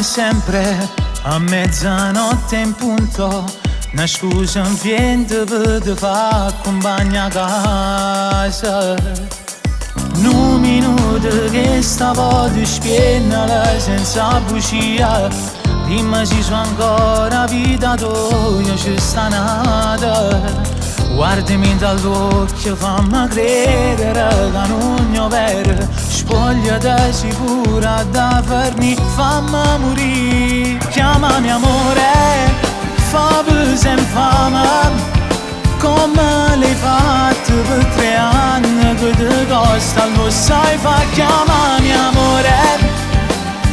come sempre, a mezzanotte in punto, una scusa in fiente per te fa compagna a casa. Un minuto che stavo di spiennala senza bugia, prima si sono ancora vita tua ci sta nata. Guardami dall'occhio, fammi credere che non è vero, spogliati sicura da farmi, fammi morire. Chiamami amore, fammi sempre fame, come l'hai fatto per 3 anni che ti costa, lo sai fa. Chiamami amore,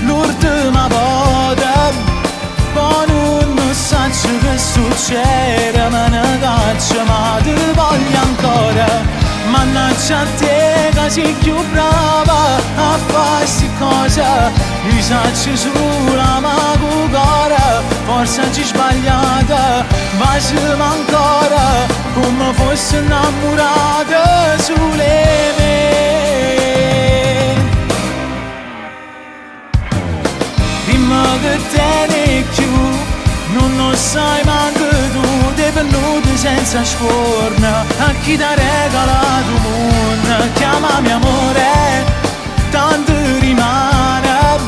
l'ultima volta, poi non so che succede, me ne caccio ma ti voglio ancora. Mannaggia a te che sei più brava a fare sti cose, io saccio sola ma con cuore, forse ci sbagliata, baciami ancora come fosse innamorata sulle me. Prima che te ne più non lo sai manco tu, ti è venuto senza scorna, a chi ti ha regalato un mondo. Chiamami amore, tanto rimane,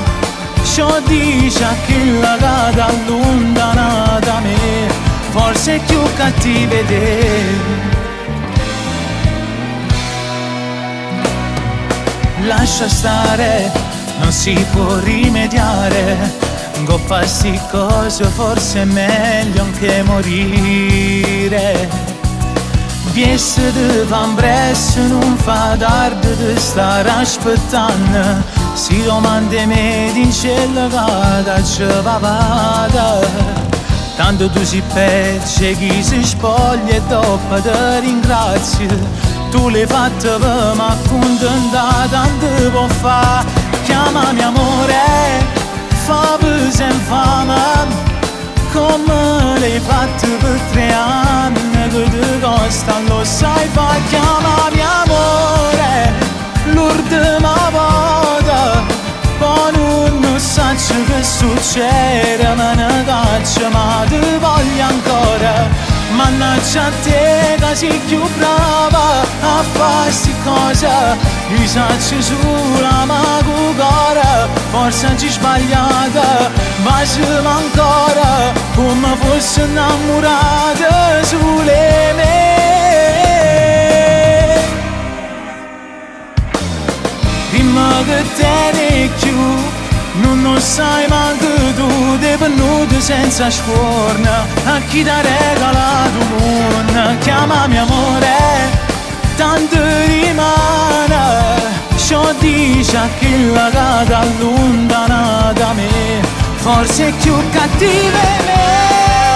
ciò dice a chi la cade allontana da me, forse è più cattiva te. Lascia stare, non si può rimediare, goppa sti cose forse è meglio anche morire. Viesse di van presso non fa tardi di stare aspettando, si domanda me in cielo che ci vada. Tanto tu si pecce chi si spoglia e dopo ti ringrazio, tu l'hai fatto per me accontentare, tanto può fa. Chiamami amore, fammi sempre fame, come l'hai fatto per 3 anni che ti costa, lo sai fa. Chiamami amore, l'ultima volta, poi non so che succede, me ne caccio ma ti voglio ancora. Mannaggia a te che sei più brava a fare sti cose, io saccio sola ma con cuore, forse ci sbagliata, baciami ancora come fosse innamorata sulle me. Prima che te ne più non lo sai manco tu, ti è venuto senza scorna, a chi ti ha regalato un mondo. Chiamami amore, tanto rimane, ciò dice a chi la cade allontana da me, forse è più cattiva me.